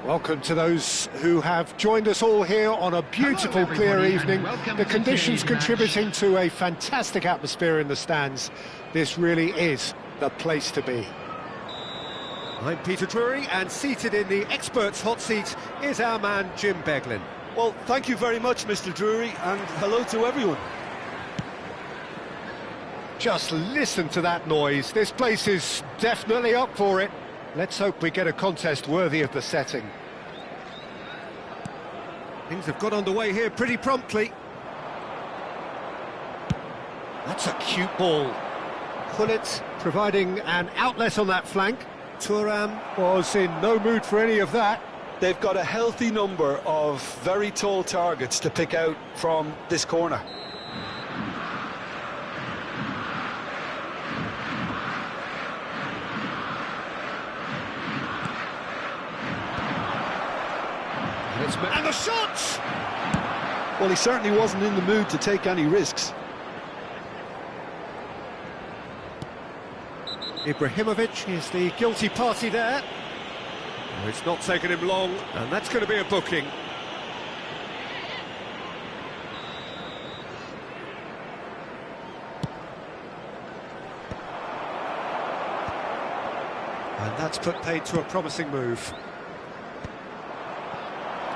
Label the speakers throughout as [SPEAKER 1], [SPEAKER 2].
[SPEAKER 1] Welcome to those who have joined us all here on a beautiful, clear evening. The conditions contributing to a fantastic atmosphere in the stands. This really is the place to be. I'm Peter Drury, and seated in the experts' hot seat is our man Jim Beglin.
[SPEAKER 2] Well, thank you very much, Mr. Drury, and hello to everyone.
[SPEAKER 1] Just listen to that noise. This place is definitely up for it. Let's hope we get a contest worthy of the setting. Things have got underway here pretty promptly. That's a cute ball. Gullit providing an outlet on that flank. Thuram was in no mood for any of that.
[SPEAKER 2] They've got a healthy number of very tall targets to pick out from this corner.
[SPEAKER 1] And the shots!
[SPEAKER 2] Well, he certainly wasn't in the mood to take any risks.
[SPEAKER 1] Ibrahimovic is the guilty party there. It's not taken him long, and that's going to be a booking. And that's put paid to a promising move.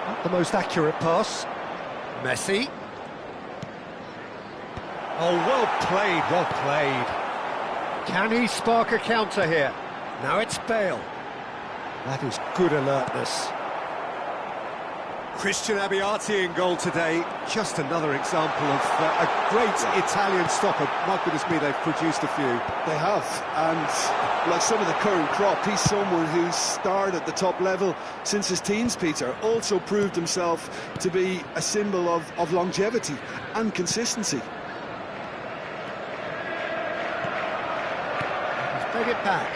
[SPEAKER 1] Not the most accurate pass. Messi. Oh, well played, well played. Can he spark a counter here? Now it's Bale. That is good alertness. Christian Abbiati in goal today. Just another example of a great Italian stopper. My goodness me, they've produced a few.
[SPEAKER 2] They have, and like some of the current crop, he's someone who's starred at the top level since his teens, Peter. Also proved himself to be a symbol of longevity and consistency.
[SPEAKER 1] Take it back.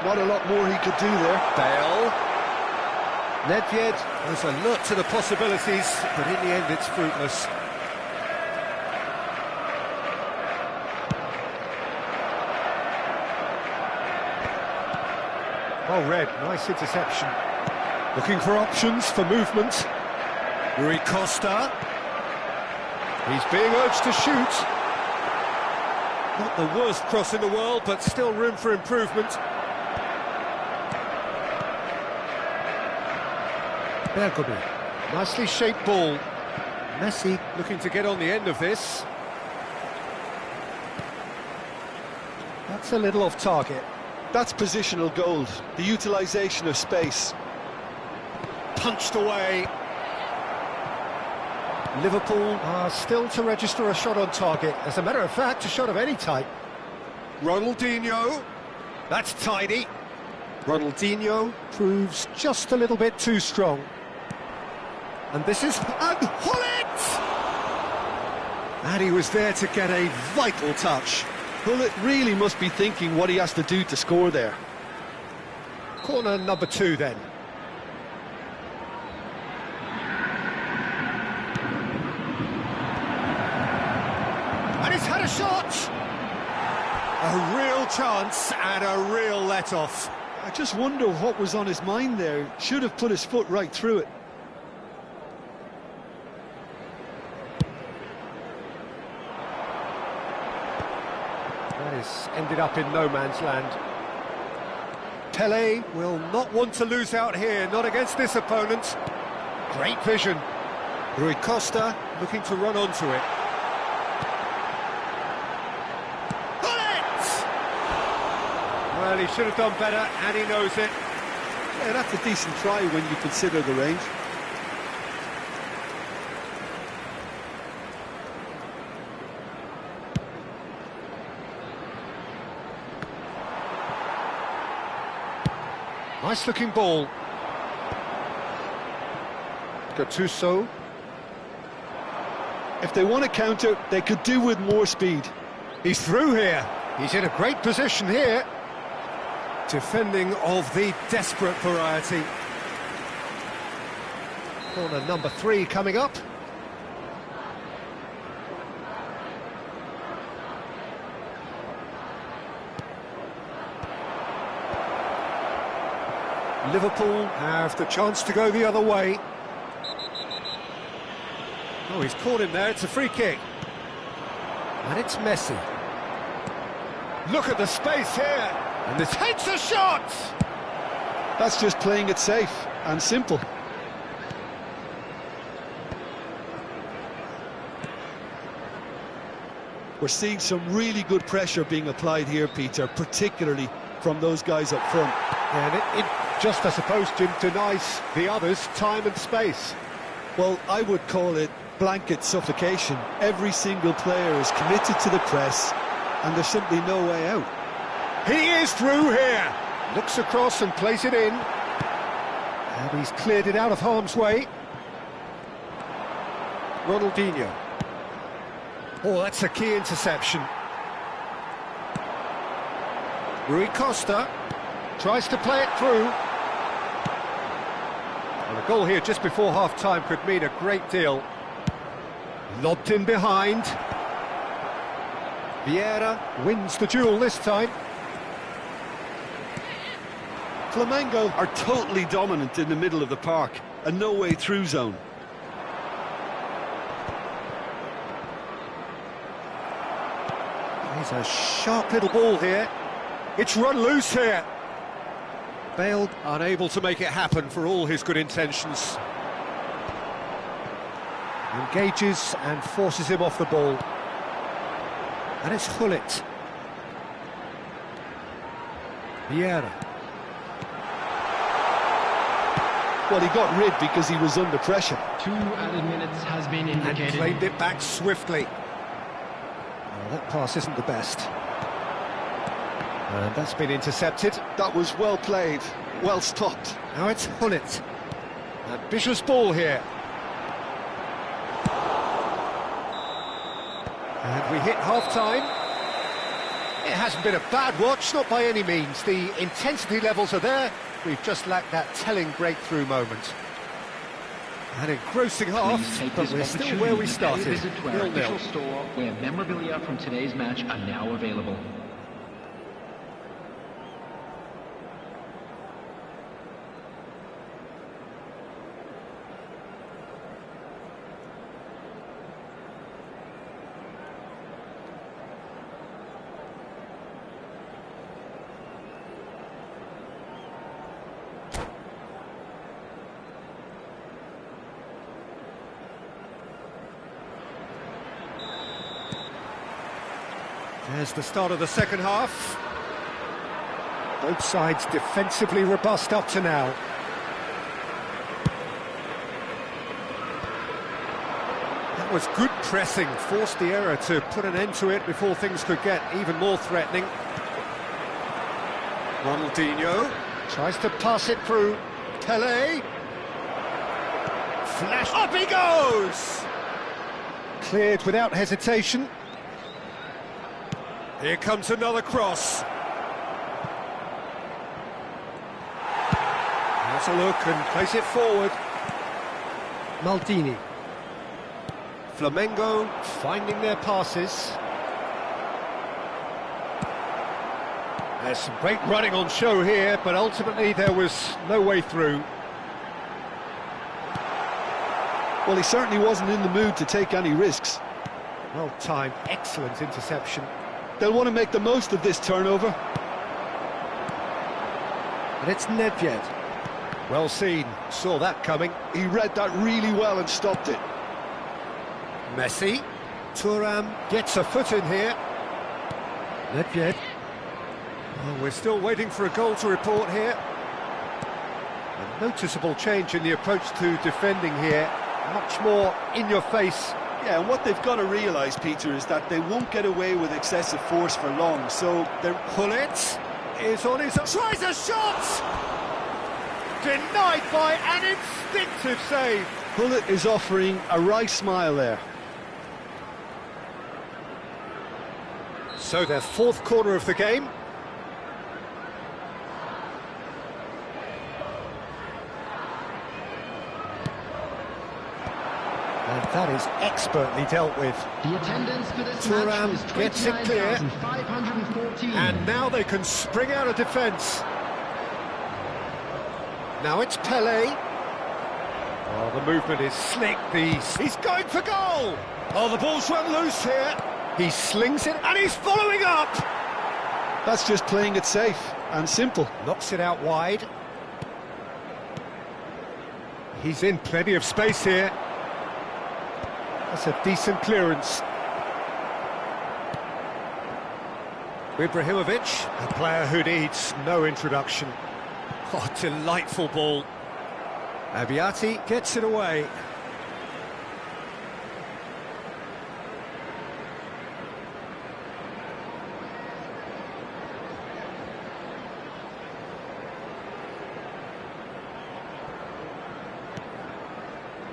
[SPEAKER 2] Not a lot more he could do there.
[SPEAKER 1] Bale. Nedved was alert to the possibilities, but in the end it's fruitless. Well read, nice interception. Looking for options for movement. Rui Costa. He's being urged to shoot. Not the worst cross in the world, but still room for improvement. Bergomi, nicely shaped ball. Messi looking to get on the end of this. That's a little off target.
[SPEAKER 2] That's positional gold, the utilisation of space.
[SPEAKER 1] Punched away. Liverpool are still to register a shot on target. As a matter of fact, a shot of any type. Ronaldinho. That's tidy. Ronaldinho proves just a little bit too strong. And this is... And Gullit! And he was there to get a vital touch.
[SPEAKER 2] Gullit really must be thinking what he has to do to score there.
[SPEAKER 1] Corner number 2 then. And he's had a shot! A real chance and a real let-off.
[SPEAKER 2] I just wonder what was on his mind there. Should have put his foot right through it.
[SPEAKER 1] That has ended up in no man's land. Pele will not want to lose out here, not against this opponent. Great vision. Rui Costa looking to run onto it. Well, he should have done better, and he knows it.
[SPEAKER 2] Yeah, that's a decent try when you consider the range.
[SPEAKER 1] Nice-looking ball. Gattuso.
[SPEAKER 2] If they want to counter, they could do with more speed.
[SPEAKER 1] He's through here. He's in a great position here. Defending of the desperate variety. Corner number 3 coming up. Liverpool have the chance to go the other way. Oh, he's caught him there, it's a free kick. And it's Messi. Look at the space here, and this hits a shot!
[SPEAKER 2] That's just playing it safe and simple. We're seeing some really good pressure being applied here, Peter, particularly from those guys up front.
[SPEAKER 1] Yeah, and it just, I suppose, Jim, denies the others time and space.
[SPEAKER 2] Well, I would call it blanket suffocation. Every single player is committed to the press, and there's simply no way out.
[SPEAKER 1] He is through here! Looks across and plays it in. And he's cleared it out of harm's way. Ronaldinho. Oh, that's a key interception. Rui Costa tries to play it through. And a goal here just before half-time could mean a great deal. Lobbed in behind. Vieira wins the duel this time.
[SPEAKER 2] Flamengo are totally dominant in the middle of the park, a no-way through zone.
[SPEAKER 1] He's a sharp little ball here. It's run loose here. Bale unable to make it happen for all his good intentions. Engages and forces him off the ball. And it's Gullit. Vieira.
[SPEAKER 2] Well, he got rid because he was under pressure.
[SPEAKER 3] 2 added minutes has been indicated.
[SPEAKER 1] And claimed it back swiftly. Well, that pass isn't the best. And that's been intercepted.
[SPEAKER 2] That was well played, well stopped.
[SPEAKER 1] Now it's Gullit. Ambitious ball here. And we hit half-time. It hasn't been a bad watch, not by any means. The intensity levels are there. We've just lacked that telling breakthrough moment. An engrossing half, but we're still where we started.
[SPEAKER 3] Visit to our official store, where memorabilia from today's match are now available.
[SPEAKER 1] There's the start of the second half. Both sides defensively robust up to now. That was good pressing, forced the error to put an end to it before things could get even more threatening. Ronaldinho tries to pass it through. Pelé. Flash, up he goes! Cleared without hesitation. Here comes another cross. Has a look and plays it forward. Maldini. Flamengo finding their passes. There's some great running on show here, but ultimately there was no way through.
[SPEAKER 2] Well, he certainly wasn't in the mood to take any risks.
[SPEAKER 1] Well timed, excellent interception.
[SPEAKER 2] They'll want to make the most of this turnover.
[SPEAKER 1] And it's Nedved. Well seen, saw that coming.
[SPEAKER 2] He read that really well and stopped it.
[SPEAKER 1] Messi. Thuram gets a foot in here. Nedved. Oh, we're still waiting for a goal to report here. A noticeable change in the approach to defending here. Much more in your face.
[SPEAKER 2] Yeah, and what they've got to realise, Peter, is that they won't get away with excessive force for long, so they're...
[SPEAKER 1] Gullit is on his... tries a shot! Denied by an instinctive save.
[SPEAKER 2] Gullit is offering a right smile there.
[SPEAKER 1] So their fourth corner of the game. And that is expertly dealt with.
[SPEAKER 3] The attendance for this
[SPEAKER 1] Thuram
[SPEAKER 3] match is
[SPEAKER 1] gets it clear.
[SPEAKER 3] 29,514.
[SPEAKER 1] And now they can spring out of defence. Now it's Pele. Oh, the movement is slick. He's going for goal. Oh, the ball's run loose here. He slings it and he's following up.
[SPEAKER 2] That's just playing it safe and simple.
[SPEAKER 1] Knocks it out wide. He's in plenty of space here. That's a decent clearance. Ibrahimovic, a player who needs no introduction. Oh, delightful ball. Abiati gets it away.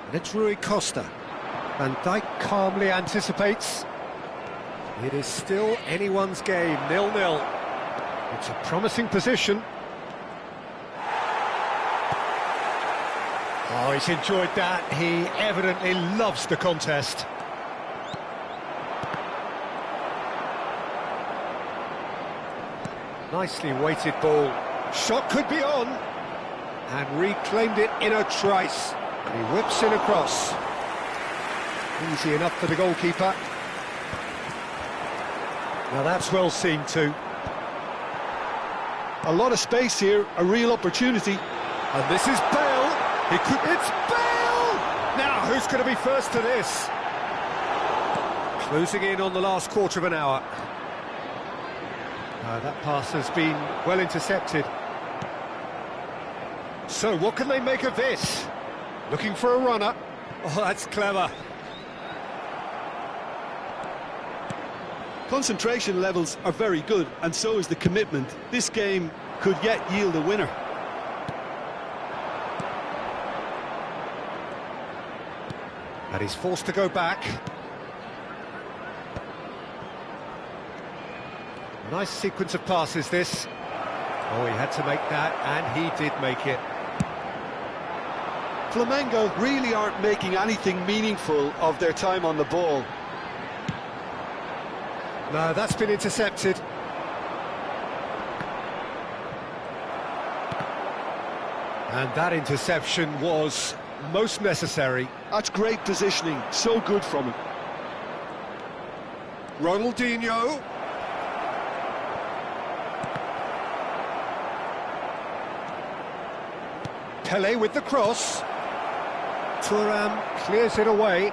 [SPEAKER 1] And it's Rui Costa. Van Dijk calmly anticipates. It is still anyone's game, 0-0. It's a promising position. Oh, he's enjoyed that. He evidently loves the contest. Nicely weighted ball. Shot could be on. And reclaimed it in a trice. And he whips it across. Easy enough for the goalkeeper. Now that's well seen too.
[SPEAKER 2] A lot of space here, a real opportunity.
[SPEAKER 1] And this is Bale. It's Bale! Now, who's going to be first to this? Closing in on the last quarter of an hour. That pass has been well intercepted. So, what can they make of this? Looking for a runner. Oh, that's clever.
[SPEAKER 2] Concentration levels are very good, and so is the commitment. This game could yet yield a winner.
[SPEAKER 1] And he's forced to go back. Nice sequence of passes, this. Oh, he had to make that, and he did make it.
[SPEAKER 2] Flamengo really aren't making anything meaningful of their time on the ball.
[SPEAKER 1] No, that's been intercepted. And that interception was most necessary.
[SPEAKER 2] That's great positioning, so good from him.
[SPEAKER 1] Ronaldinho. Pele with the cross. Thuram clears it away.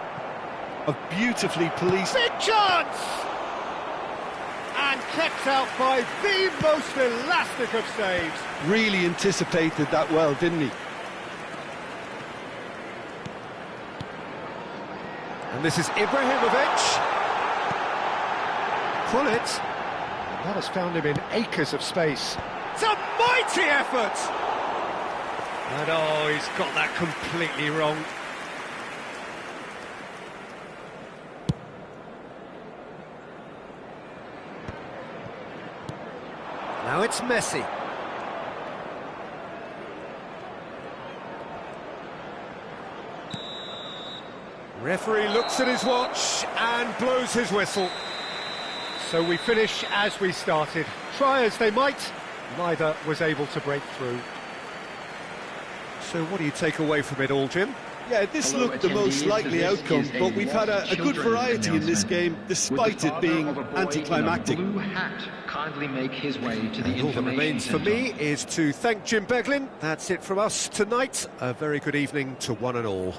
[SPEAKER 2] A beautifully policed...
[SPEAKER 1] Big chance! And kept out by the most elastic of saves.
[SPEAKER 2] Really anticipated that well, didn't he?
[SPEAKER 1] And this is Ibrahimovic. Pull it. And that has found him in acres of space. It's a mighty effort! And oh, he's got that completely wrong. Now it's Messi. Referee looks at his watch and blows his whistle. So we finish as we started. Try as they might, neither was able to break through. So what do you take away from it all, Jim?
[SPEAKER 2] Yeah, this looked the most likely outcome, but we've had a good variety in this game, despite it being anticlimactic.
[SPEAKER 3] Blue hat kindly make his way to the
[SPEAKER 1] And all that remains for me is to thank Jim Beglin. That's it from us tonight. A very good evening to one and all.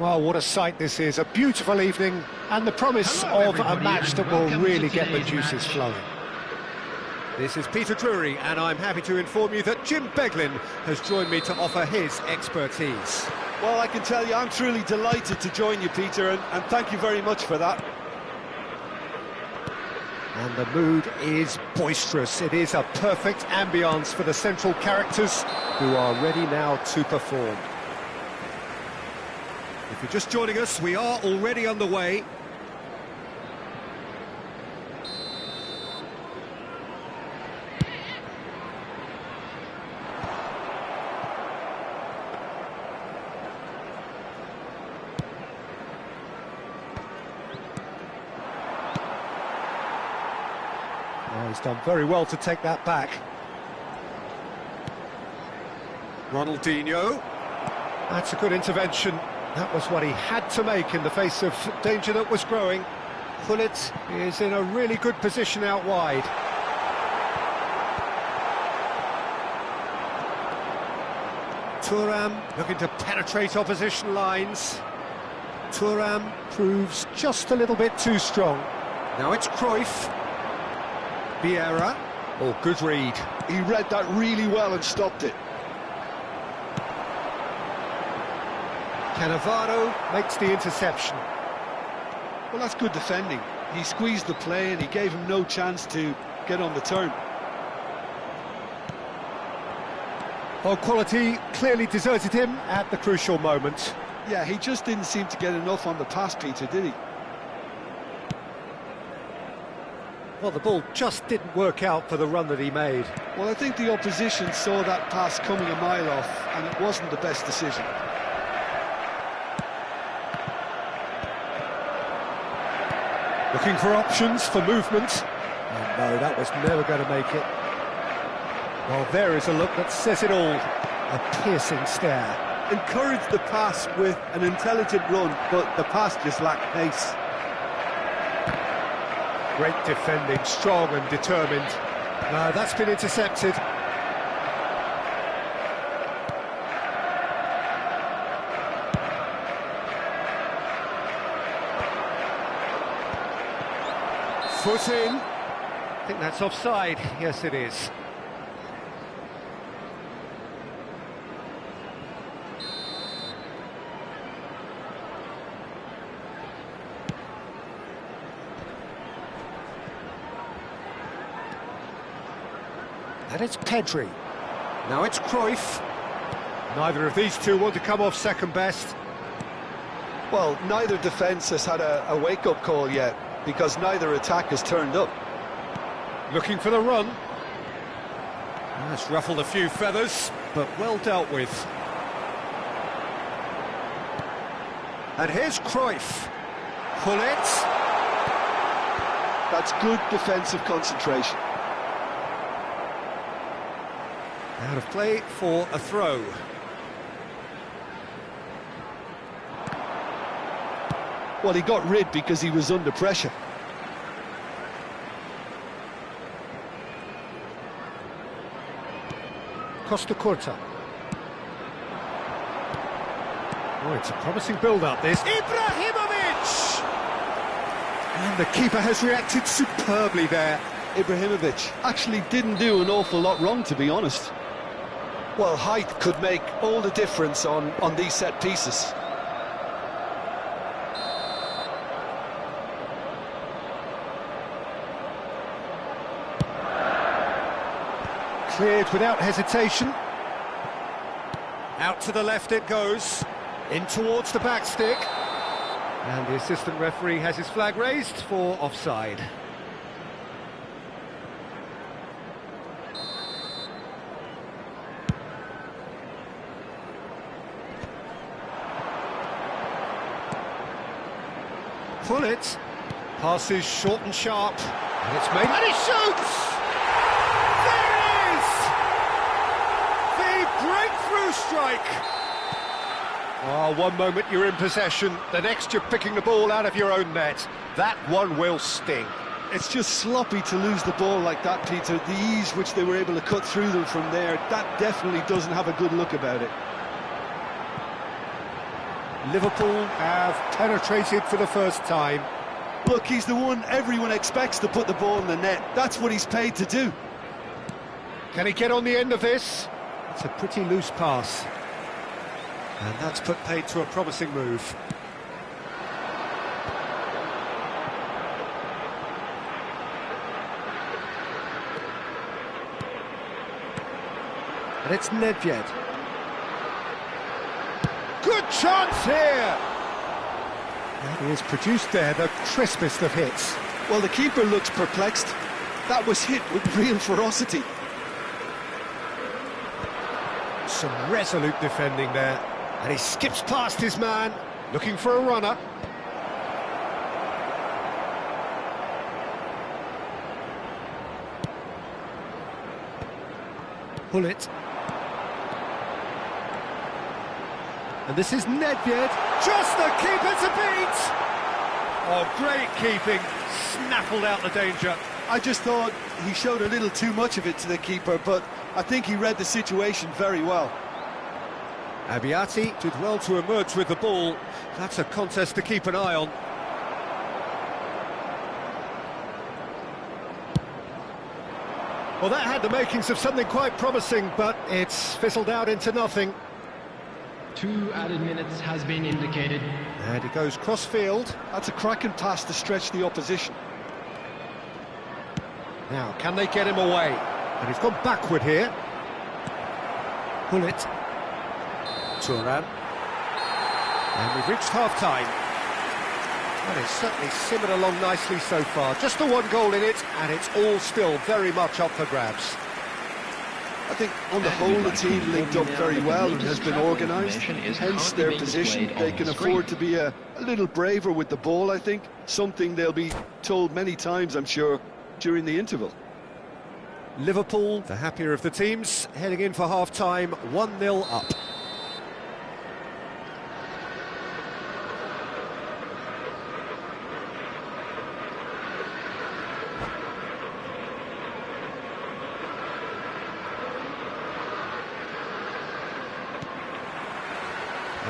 [SPEAKER 1] Well, what a sight this is. A beautiful evening and the promise
[SPEAKER 3] Hello,
[SPEAKER 1] of a
[SPEAKER 3] everybody,
[SPEAKER 1] match
[SPEAKER 3] and
[SPEAKER 1] that will
[SPEAKER 3] welcome
[SPEAKER 1] really
[SPEAKER 3] to
[SPEAKER 1] get the
[SPEAKER 3] today's
[SPEAKER 1] juices
[SPEAKER 3] match.
[SPEAKER 1] flowing. This is Peter Drury, and I'm happy to inform you that Jim Beglin has joined me to offer his expertise.
[SPEAKER 2] Well, I can tell you, I'm truly delighted to join you, Peter, and thank you very much for that.
[SPEAKER 1] And the mood is boisterous. It is a perfect ambience for the central characters who are ready now to perform. If you're just joining us, we are already underway. Oh, he's done very well to take that back. Ronaldinho. That's a good intervention. That was what he had to make in the face of danger that was growing. Gullit is in a really good position out wide. Thuram looking to penetrate opposition lines. Thuram proves just a little bit too strong. Now it's Cruyff. Vieira. Oh, good read.
[SPEAKER 2] He read that really well and stopped it.
[SPEAKER 1] Cannavaro makes the interception.
[SPEAKER 2] Well, that's good defending. He squeezed the play and he gave him no chance to get on the turn.
[SPEAKER 1] Oh, quality clearly deserted him at the crucial moment.
[SPEAKER 2] Yeah, he just didn't seem to get enough on the pass, Peter, did he?
[SPEAKER 1] Well, the ball just didn't work out for the run that he made.
[SPEAKER 2] Well, I think the opposition saw that pass coming a mile off, and it wasn't the best decision.
[SPEAKER 1] Looking for options for movement. And no, that was never going to make it. Well, there is a look that says it all. A piercing stare.
[SPEAKER 2] Encouraged the pass with an intelligent run, but the pass just lacked pace.
[SPEAKER 1] Great defending, strong and determined. No, that's been intercepted. Foot in. I think that's offside. Yes, it is. And it's Pedri. Now it's Cruyff. Neither of these two want to come off second best.
[SPEAKER 2] Well, neither defence has had a wake-up call yet, because neither attack has turned up.
[SPEAKER 1] Looking for the run. That's ruffled a few feathers, but well dealt with. And here's Cruyff. Gullit.
[SPEAKER 2] That's good defensive concentration.
[SPEAKER 1] Out of play for a throw.
[SPEAKER 2] Well, he got rid because he was under pressure.
[SPEAKER 1] Costa Curta. Oh, it's a promising build-up, this. Ibrahimovic! And the keeper has reacted superbly there.
[SPEAKER 2] Ibrahimovic actually didn't do an awful lot wrong, to be honest. Well, height could make all the difference on these set pieces.
[SPEAKER 1] Cleared without hesitation. Out to the left it goes. In towards the back stick. And the assistant referee has his flag raised for offside. Gullit passes short and sharp, and it's made, and he shoots! There it is! The breakthrough strike! Oh, one moment you're in possession, the next you're picking the ball out of your own net. That one will sting.
[SPEAKER 2] It's just sloppy to lose the ball like that, Peter. The ease which they were able to cut through them from there, that definitely doesn't have a good look about it.
[SPEAKER 1] Liverpool have penetrated for the first time.
[SPEAKER 2] Look, he's the one everyone expects to put the ball in the net. That's what he's paid to do.
[SPEAKER 1] Can he get on the end of this? It's a pretty loose pass. And that's put paid to a promising move. And it's Nedved. Good chance here! And he has produced there the crispest of hits.
[SPEAKER 2] Well, the keeper looks perplexed. That was hit with real ferocity.
[SPEAKER 1] Some resolute defending there. And he skips past his man, looking for a runner. Gullit. And this is Nedved. Just the keeper to beat! Oh, great keeping. Snaffled out the danger.
[SPEAKER 2] I just thought he showed a little too much of it to the keeper, but I think he read the situation very well.
[SPEAKER 1] Abbiati did well to emerge with the ball. That's a contest to keep an eye on. Well, that had the makings of something quite promising, but it's fizzled out into nothing.
[SPEAKER 3] 2 added minutes has been indicated.
[SPEAKER 1] And he goes cross-field.
[SPEAKER 2] That's a cracking pass to stretch the opposition.
[SPEAKER 1] Now, can they get him away? And he's gone backward here. Gullit. Thuram. And we've reached half-time. Well, it's certainly simmered along nicely so far. Just the one goal in it, and it's all still very much up for grabs.
[SPEAKER 2] I think on the whole the team linked up very well and has been organised, hence their position. They can afford to be a little braver with the ball, I think, something they'll be told many times, I'm sure, during the interval.
[SPEAKER 1] Liverpool, the happier of the teams, heading in for half-time, 1-0 up.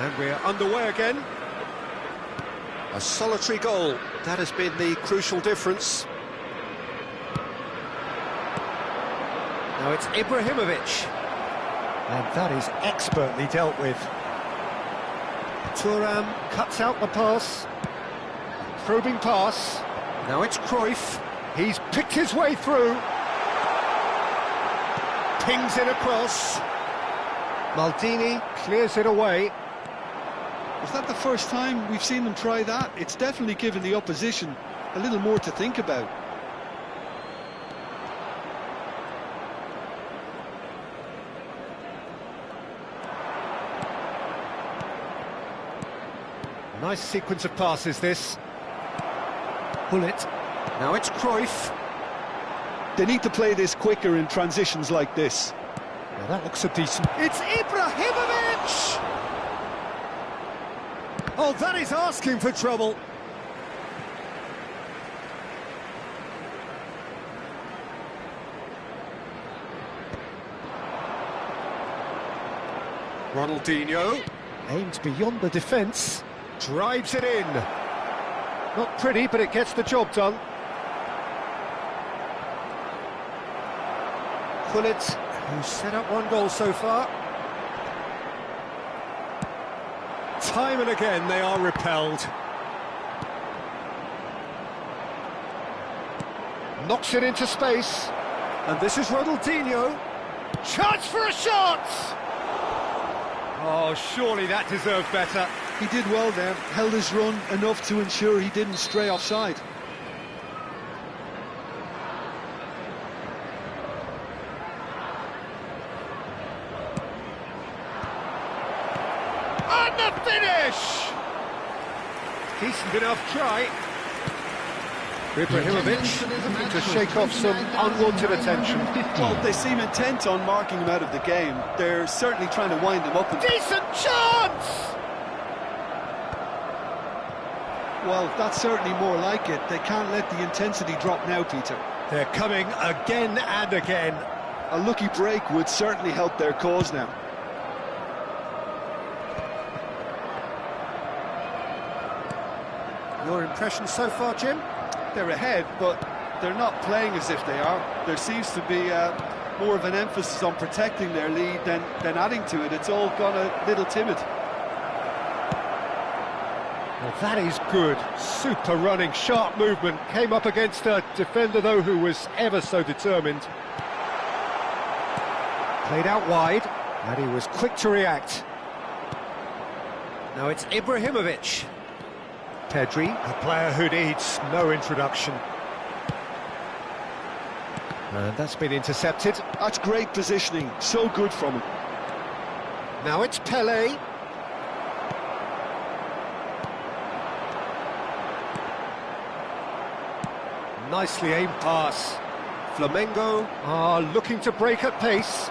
[SPEAKER 1] And we're underway again. A solitary goal, that has been the crucial difference. Now it's Ibrahimovic. And that is expertly dealt with. Thuram cuts out the pass. Probing pass. Now it's Cruyff. He's picked his way through. Pings it across. Maldini clears it away.
[SPEAKER 2] Is that the first time we've seen them try that? It's definitely given the opposition a little more to think about.
[SPEAKER 1] Nice sequence of passes, this. Gullit. Now it's Cruyff.
[SPEAKER 2] They need to play this quicker in transitions like this.
[SPEAKER 1] Now that looks a decent... It's Ibrahimovic! Oh, that is asking for trouble. Ronaldinho aims beyond the defence, drives it in. Not pretty, but it gets the job done. Gullit, who's set up one goal so far. Time and again they are repelled. Knocks it into space. And this is Ronaldinho. Chance for a shot! Oh, surely that deserved better.
[SPEAKER 2] He did well there, held his run enough to ensure he didn't stray offside.
[SPEAKER 1] And the finish! Decent enough try. Ibrahimovic looking to shake off some unwanted attention.
[SPEAKER 2] Well, they seem intent on marking him out of the game. They're certainly trying to wind him up.
[SPEAKER 1] Decent chance!
[SPEAKER 2] Well, that's certainly more like it. They can't let the intensity drop now, Peter.
[SPEAKER 1] They're coming again and again.
[SPEAKER 2] A lucky break would certainly help their cause now.
[SPEAKER 1] Your impression so far, Jim?
[SPEAKER 2] They're ahead, but they're not playing as if they are. There seems to be more of an emphasis on protecting their lead than adding to it. It's all gone a little timid.
[SPEAKER 1] Well, that is good. Super running, sharp movement. Came up against a defender, though, who was ever so determined. Played out wide, and he was quick to react. Now it's Ibrahimovic. Pedri, a player who needs no introduction. And that's been intercepted.
[SPEAKER 2] That's great positioning, so good from him.
[SPEAKER 1] Now it's Pele. Nicely aimed pass. Flamengo are looking to break at pace.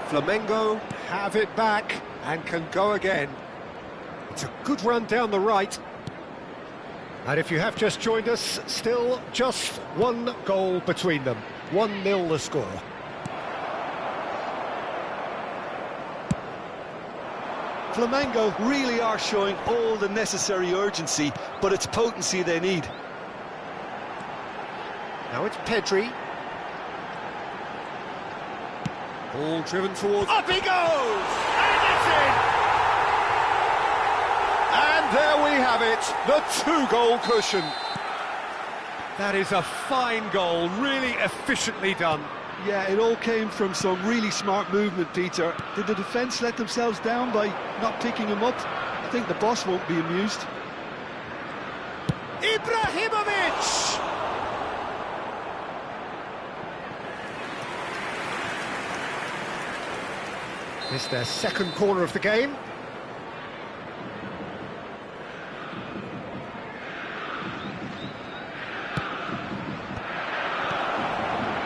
[SPEAKER 1] Flamengo have it back and can go again. It's a good run down the right. And if you have just joined us, still just one goal between them. 1-0 the score.
[SPEAKER 2] Flamengo really are showing all the necessary urgency, but it's potency they need.
[SPEAKER 1] Now it's Pedri. Ball driven towards... Up he goes! And it's in! And there we have it, the two-goal cushion. That is a fine goal, really efficiently done.
[SPEAKER 2] Yeah, it all came from some really smart movement, Peter. Did the defence let themselves down by not picking him up? I think the boss won't be amused.
[SPEAKER 1] Ibrahimovic! It's their second corner of the game.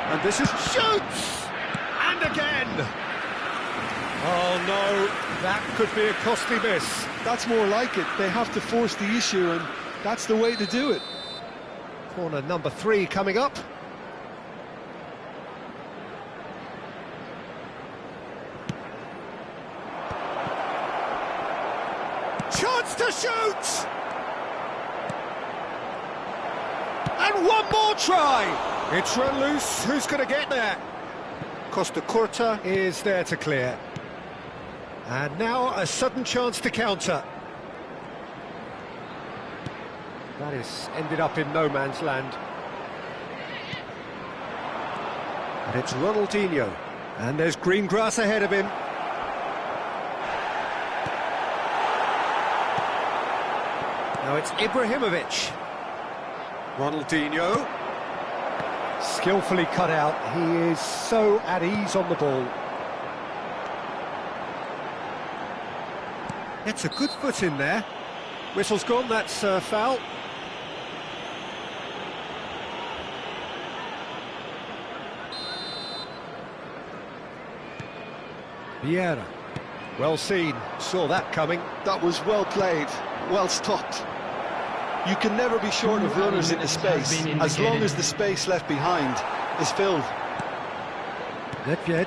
[SPEAKER 1] And this is shoots! And again! Oh no, that could be a costly miss.
[SPEAKER 2] That's more like it. They have to force the issue, and that's the way to do it.
[SPEAKER 1] Corner number 3 coming up. Chance to shoot! And one more try! It's run loose, who's going to get there? Costa Curta is there to clear. And now a sudden chance to counter. That is ended up in no man's land. And it's Ronaldinho. And there's green grass ahead of him. Now it's Ibrahimovic. Ronaldinho. Skillfully cut out. He is so at ease on the ball. It's a good foot in there. Whistle's gone, that's foul. Vieira. Well seen, saw that coming.
[SPEAKER 2] That was well played, well stopped. You can never be short of runners into space, as long as the space left behind is filled.
[SPEAKER 1] Nedved.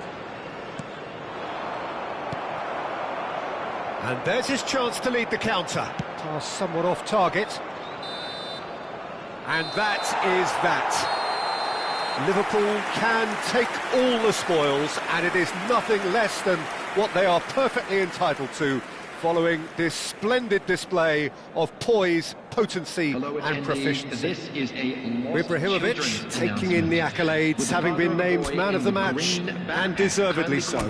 [SPEAKER 1] And there's his chance to lead the counter. Pass somewhat off target. And that is that. Liverpool can take all the spoils, and it is nothing less than what they are perfectly entitled to, following this splendid display of poise, potency and proficiency.
[SPEAKER 3] This is a
[SPEAKER 1] Ibrahimovic taking in the accolades, having been named man of the match, and deservedly so.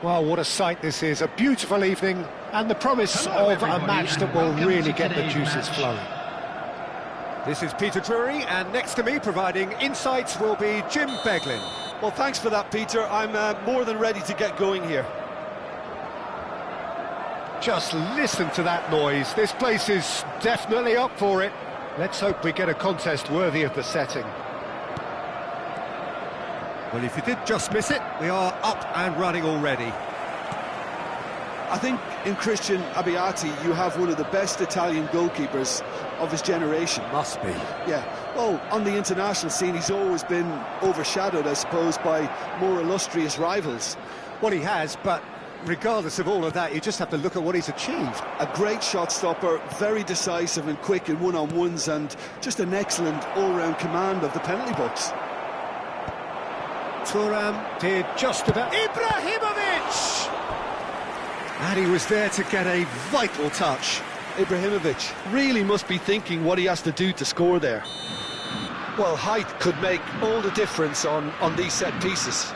[SPEAKER 1] Well, what a sight this is. A beautiful evening and the promise of a match that will really get the juices flowing. This is Peter Drury, and next to me providing insights will be Jim Beglin.
[SPEAKER 2] Well, thanks for that, Peter. I'm more than ready to get going here.
[SPEAKER 1] Just listen to that noise. This place is definitely up for it. Let's hope we get a contest worthy of the setting. Well, if you did just miss it, we are up and running already.
[SPEAKER 2] I think in Christian Abbiati you have one of the best Italian goalkeepers of his generation.
[SPEAKER 1] Must be.
[SPEAKER 2] Yeah, well, on the international scene he's always been overshadowed, I suppose, by more illustrious rivals.
[SPEAKER 1] Well, he has, but regardless of all of that, you just have to look at what he's achieved.
[SPEAKER 2] A great shot stopper, very decisive and quick in one-on-ones, and just an excellent all-round command of the penalty box.
[SPEAKER 1] Thuram did just about... Ibrahimovic! And he was there to get a vital touch.
[SPEAKER 2] Ibrahimovic really must be thinking what he has to do to score there. Well, height could make all the difference on these set pieces.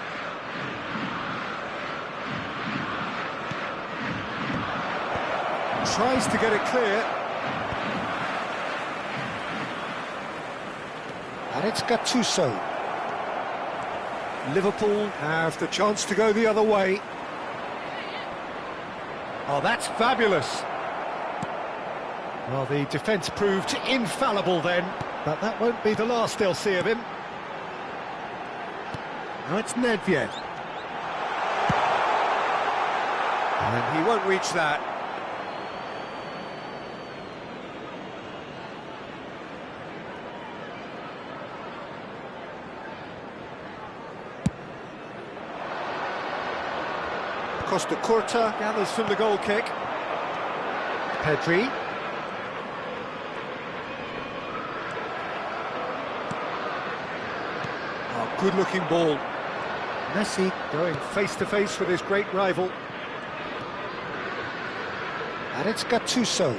[SPEAKER 1] Tries to get it clear. And it's Gattuso. Liverpool have the chance to go the other way. Oh, that's fabulous. Well, the defence proved infallible then, but that won't be the last they'll see of him. Now it's Nedved. And he won't reach that. Costa Curta gathers from the goal kick. Pedri. Oh, good-looking ball. Messi going face-to-face with his great rival. And it's Gattuso.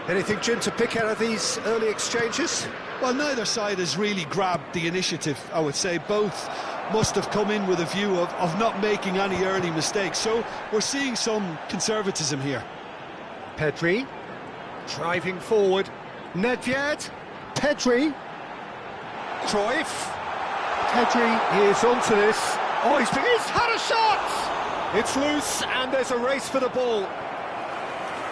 [SPEAKER 1] Anything, Jim, to pick out of these early exchanges?
[SPEAKER 2] Well, neither side has really grabbed the initiative, I would say. Both must have come in with a view of not making any early mistakes, so we're seeing some conservatism here.
[SPEAKER 1] Pedri, driving forward. Nedved, Pedri, Cruyff. Pedri is onto this. Oh, he's had a shot! It's loose, and there's a race for the ball.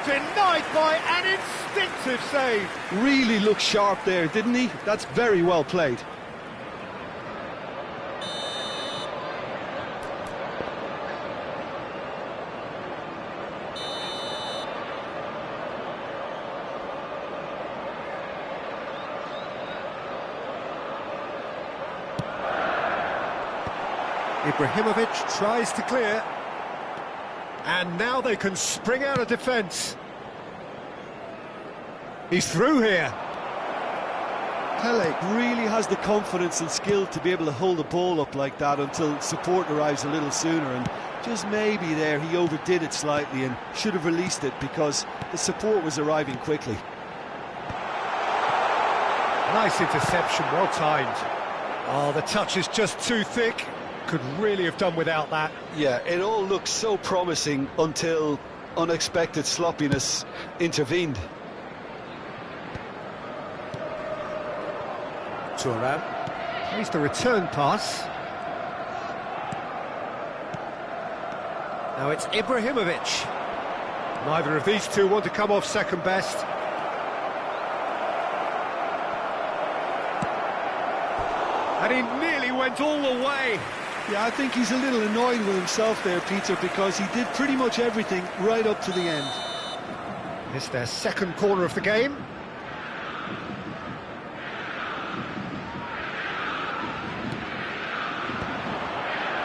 [SPEAKER 1] Denied by an instinctive save.
[SPEAKER 2] Really looked sharp there, didn't he? That's very well played.
[SPEAKER 1] Ibrahimovic tries to clear. And now they can spring out of defence. He's through here.
[SPEAKER 2] Pele really has the confidence and skill to be able to hold the ball up like that until support arrives a little sooner, and just maybe there he overdid it slightly and should have released it because the support was arriving quickly.
[SPEAKER 1] Nice interception, well timed. Oh, the touch is just too thick. Could really have done without that.
[SPEAKER 2] Yeah, it all looked so promising until unexpected sloppiness intervened.
[SPEAKER 1] Thuram plays the return pass. Now it's Ibrahimovic. Neither of these two want to come off second best. And he nearly went all the way.
[SPEAKER 2] Yeah, I think he's a little annoyed with himself there, Peter, because he did pretty much everything right up to the end.
[SPEAKER 1] It's their second corner of the game.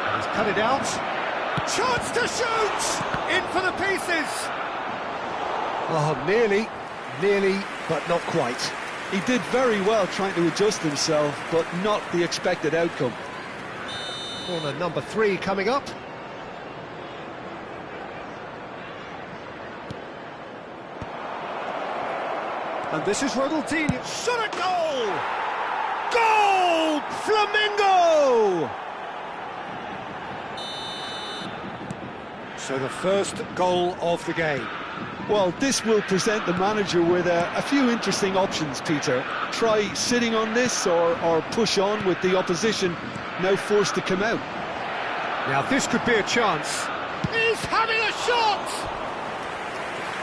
[SPEAKER 1] And he's cut it out. Chance to shoot! In for the pieces! Oh, nearly, but not quite.
[SPEAKER 2] He did very well trying to adjust himself, but not the expected outcome.
[SPEAKER 1] Corner number 3 coming up. And this is Ronaldinho. Shot a goal! Goal! Flamengo! So the first goal of the game.
[SPEAKER 2] Well, this will present the manager with a few interesting options, Peter. Try sitting on this or push on with the opposition now forced to come out.
[SPEAKER 1] Now this could be a chance. He's having a shot!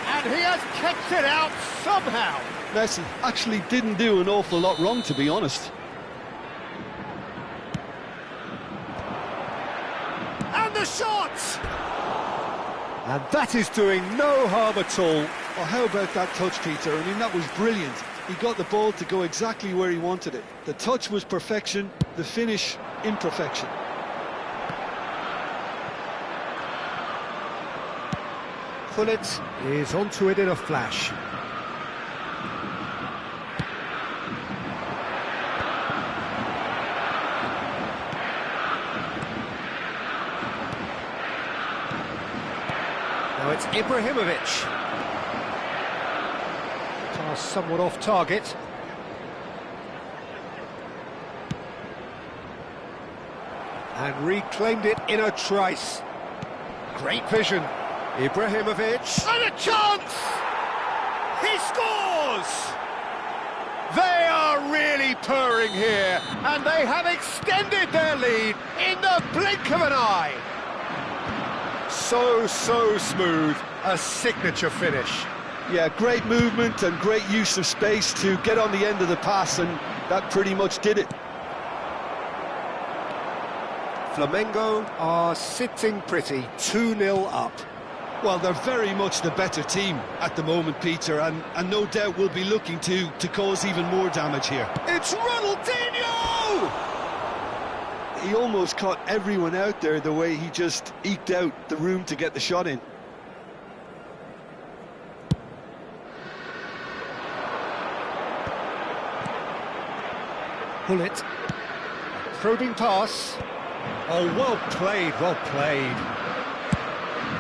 [SPEAKER 1] And he has kept it out somehow.
[SPEAKER 2] Messi actually didn't do an awful lot wrong, to be honest.
[SPEAKER 1] And the shot! And that is doing no harm at all.
[SPEAKER 2] Well, how about that touch, Peter? I mean, that was brilliant. He got the ball to go exactly where he wanted it. The touch was perfection, the finish, imperfection.
[SPEAKER 1] Gullit is onto it in a flash. Now it's Ibrahimovic. Pass somewhat off target. And reclaimed it in a trice. Great vision. Ibrahimovic. And a chance! He scores! They are really purring here, and they have extended their lead in the blink of an eye. So smooth, a signature finish.
[SPEAKER 2] Yeah, great movement and great use of space to get on the end of the pass, and that pretty much did it.
[SPEAKER 1] Flamengo are sitting pretty, 2-0 up.
[SPEAKER 2] Well, they're very much the better team at the moment, Peter, and no doubt will be looking to cause even more damage here.
[SPEAKER 1] It's Ronaldinho!
[SPEAKER 2] He almost caught everyone out there the way he just eked out the room to get the shot in.
[SPEAKER 1] Gullit. Probing pass. Oh, well played, well played.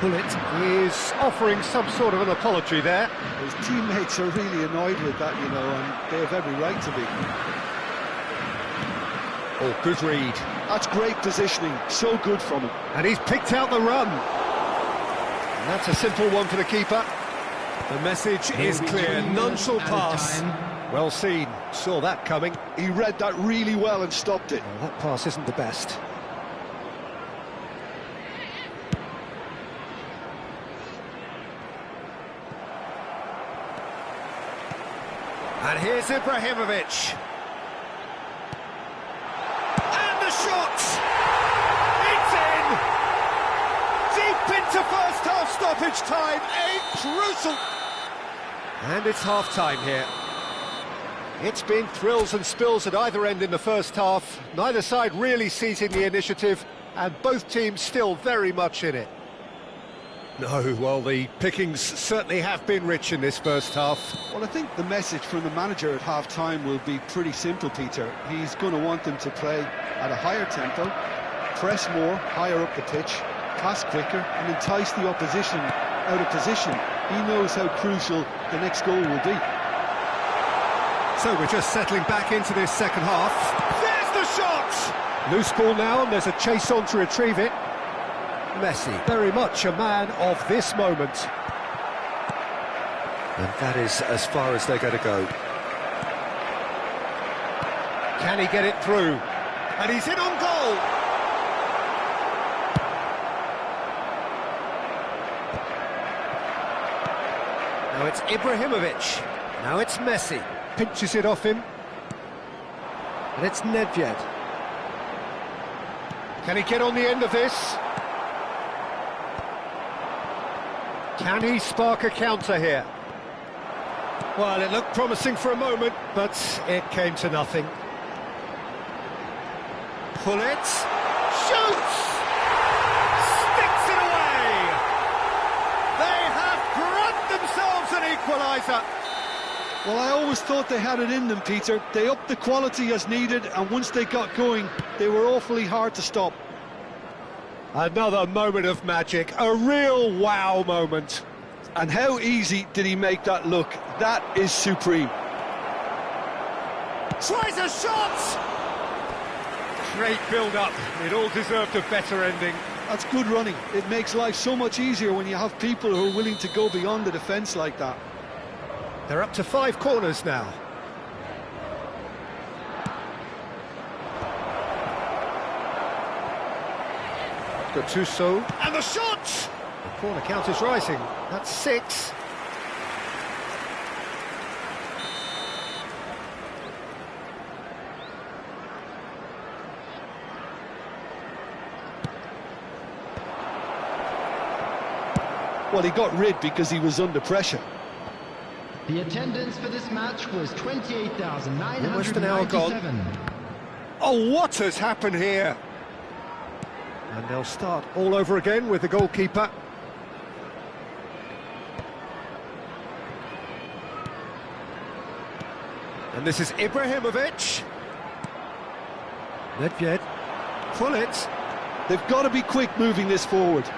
[SPEAKER 1] Gullit is offering some sort of an apology there.
[SPEAKER 2] His teammates are really annoyed with that, you know, and they have every right to be.
[SPEAKER 1] Oh, good read.
[SPEAKER 2] That's great positioning, so good from him.
[SPEAKER 1] And he's picked out the run. And that's a simple one for the keeper. The message is clear, none shall pass. Well seen, saw that coming.
[SPEAKER 2] He read that really well and stopped it.
[SPEAKER 1] Well, that pass isn't the best. And here's Ibrahimovic. And the shot! It's in! Deep into first half stoppage time, a crucial... And it's half-time here. It's been thrills and spills at either end in the first half. Neither side really seizing the initiative, and both teams still very much in it. No, well, the pickings certainly have been rich in this first half.
[SPEAKER 2] Well, I think the message from the manager at half-time will be pretty simple, Peter. He's going to want them to play at a higher tempo, press more, higher up the pitch, pass quicker, and entice the opposition out of position. He knows how crucial the next goal will be.
[SPEAKER 1] So we're just settling back into this second half. There's the shot! Loose ball now, and there's a chase on to retrieve it. Messi, very much a man of this moment. And that is as far as they're going to go. Can he get it through? And he's in on goal! Now it's Ibrahimovic. Now it's Messi. Pinches it off him. And it's Nedved. Can he get on the end of this? Can he spark a counter here? Well, it looked promising for a moment, but it came to nothing. Gullit shoots! Sticks it away! They have grabbed themselves an equaliser!
[SPEAKER 2] Well, I always thought they had it in them, Peter. They upped the quality as needed, and once they got going, they were awfully hard to stop.
[SPEAKER 1] Another moment of magic, a real wow moment.
[SPEAKER 2] And how easy did he make that look? That is supreme.
[SPEAKER 1] Tries a shot! Great build-up, it all deserved a better ending.
[SPEAKER 2] That's good running. It makes life so much easier when you have people who are willing to go beyond the defence like that.
[SPEAKER 1] They're up to 5 corners now. Gattuso, and the shot! The corner count is rising. That's 6.
[SPEAKER 2] Well, he got rid because he was under pressure.
[SPEAKER 3] The attendance for this match was 28,997.
[SPEAKER 1] Almost an hour gone. Oh, what has happened here? And they'll start all over again with the goalkeeper. And this is Ibrahimovic. Nedved. Gullit.
[SPEAKER 2] They've got to be quick moving this forward.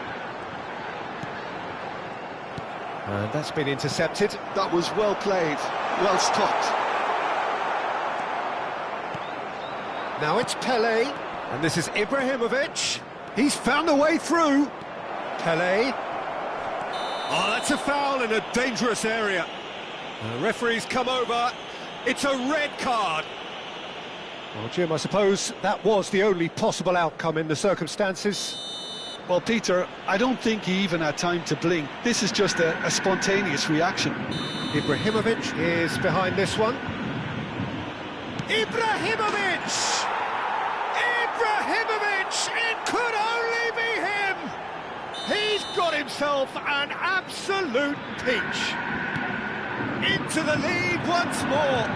[SPEAKER 1] And that's been intercepted.
[SPEAKER 2] That was well played, well stopped.
[SPEAKER 1] Now it's Pele, and this is Ibrahimovic. He's found a way through. Pele. Oh, that's a foul in a dangerous area. The referee's come over. It's a red card. Well, Jim, I suppose that was the only possible outcome in the circumstances.
[SPEAKER 2] Well, Peter, I don't think he even had time to blink. This is just a spontaneous reaction.
[SPEAKER 1] Ibrahimovic is behind this one. Ibrahimovic! Ibrahimovic! It could only be him! He's got himself an absolute peach. Into the lead once more.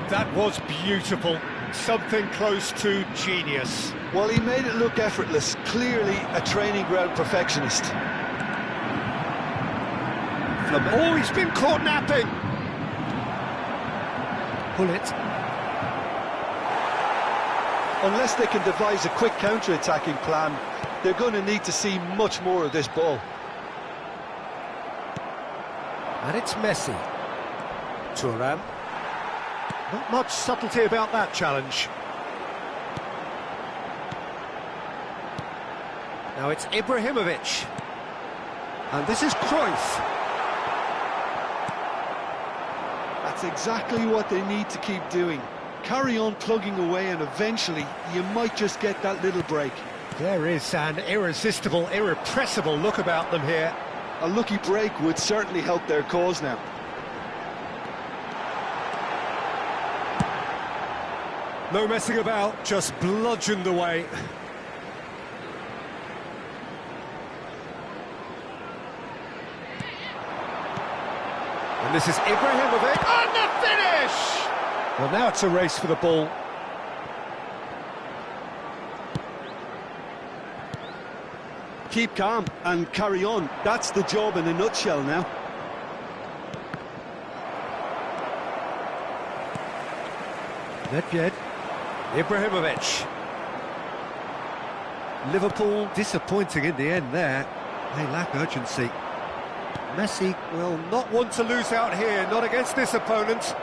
[SPEAKER 1] That was beautiful. Something close to genius.
[SPEAKER 2] Well, he made it look effortless. Clearly a training ground perfectionist.
[SPEAKER 1] Oh, he's been caught napping. Gullit.
[SPEAKER 2] Unless they can devise a quick counter-attacking plan, they're going to need to see much more of this ball.
[SPEAKER 1] And it's Messi. Thuram. Not much subtlety about that challenge. Now it's Ibrahimovic. And this is Cruyff.
[SPEAKER 2] That's exactly what they need to keep doing. Carry on plugging away and eventually you might just get that little break.
[SPEAKER 1] There is an irresistible, irrepressible look about them here.
[SPEAKER 2] A lucky break would certainly help their cause now.
[SPEAKER 1] No messing about, just bludgeoned away. And this is Ibrahimovic, and the finish! Well, now it's a race for the ball.
[SPEAKER 2] Keep calm and carry on. That's the job in a nutshell now.
[SPEAKER 1] Nedved. Ibrahimovic. Liverpool disappointing in the end there. They lack urgency. Messi will not want to lose out here, not against this opponent.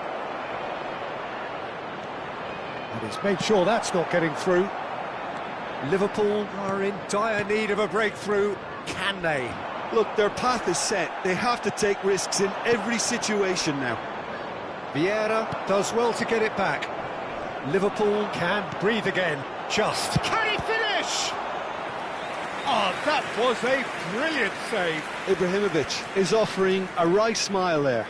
[SPEAKER 1] And he's made sure that's not getting through. Liverpool are in dire need of a breakthrough. Can they?
[SPEAKER 2] Look, their path is set. They have to take risks in every situation now.
[SPEAKER 1] Vieira does well to get it back. Liverpool can breathe again. Just. Can he finish? Oh, that was a brilliant save.
[SPEAKER 2] Ibrahimovic is offering a wry smile there.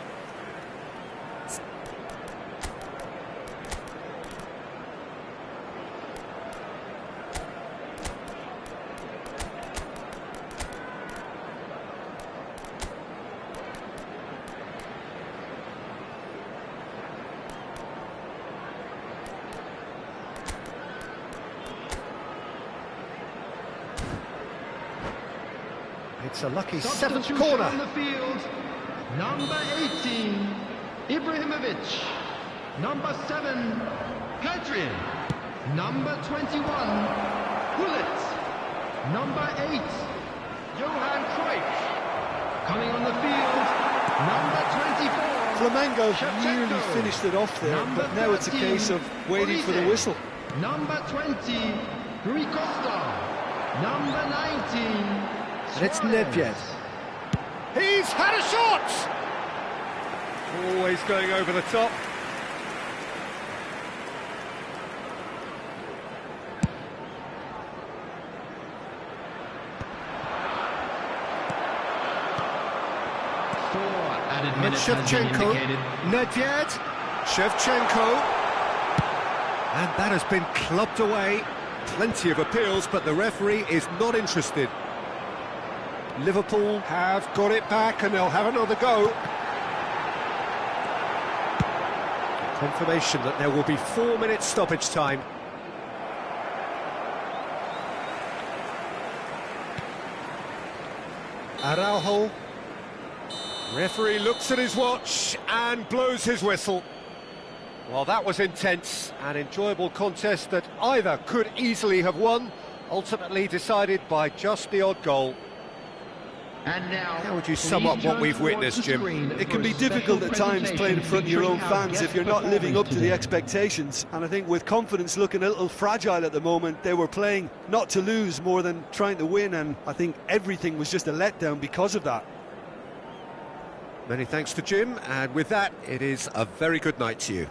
[SPEAKER 1] It's a lucky 7th corner.
[SPEAKER 3] On the field, number 18, Ibrahimovic. Number 7, Pedri. Number 21, Gullit. Number 8, Johan Cruyff. Coming on the field, number 24,
[SPEAKER 2] Flamengo
[SPEAKER 3] Shevchenko.
[SPEAKER 2] nearly finished it off there,
[SPEAKER 3] Number
[SPEAKER 2] but now it's a
[SPEAKER 3] 13,
[SPEAKER 2] case of waiting for the
[SPEAKER 3] Olise.
[SPEAKER 2] whistle.
[SPEAKER 3] Number 20, Rui Costa. Number 90.
[SPEAKER 1] And it's Nedved. He's had a shot! Always going over the top.
[SPEAKER 3] Added
[SPEAKER 1] And
[SPEAKER 3] minutes has been
[SPEAKER 1] Shevchenko,
[SPEAKER 3] indicated.
[SPEAKER 1] Nedved, Shevchenko, and that has been clubbed away. Plenty of appeals, but the referee is not interested. Liverpool have got it back and they'll have another go. Confirmation that there will be 4 minutes stoppage time. Araujo. Referee looks at his watch and blows his whistle. Well, that was intense, an enjoyable contest that either could easily have won, ultimately decided by just the odd goal.
[SPEAKER 3] And now,
[SPEAKER 1] How would you sum up what we've witnessed, Jim?
[SPEAKER 2] It can be difficult at times playing in front of your own fans if you're not living up to the expectations. And I think with confidence looking a little fragile at the moment, they were playing not to lose more than trying to win, and I think everything was just a letdown because of that.
[SPEAKER 1] Many thanks to Jim, and with that, it is a very good night to you.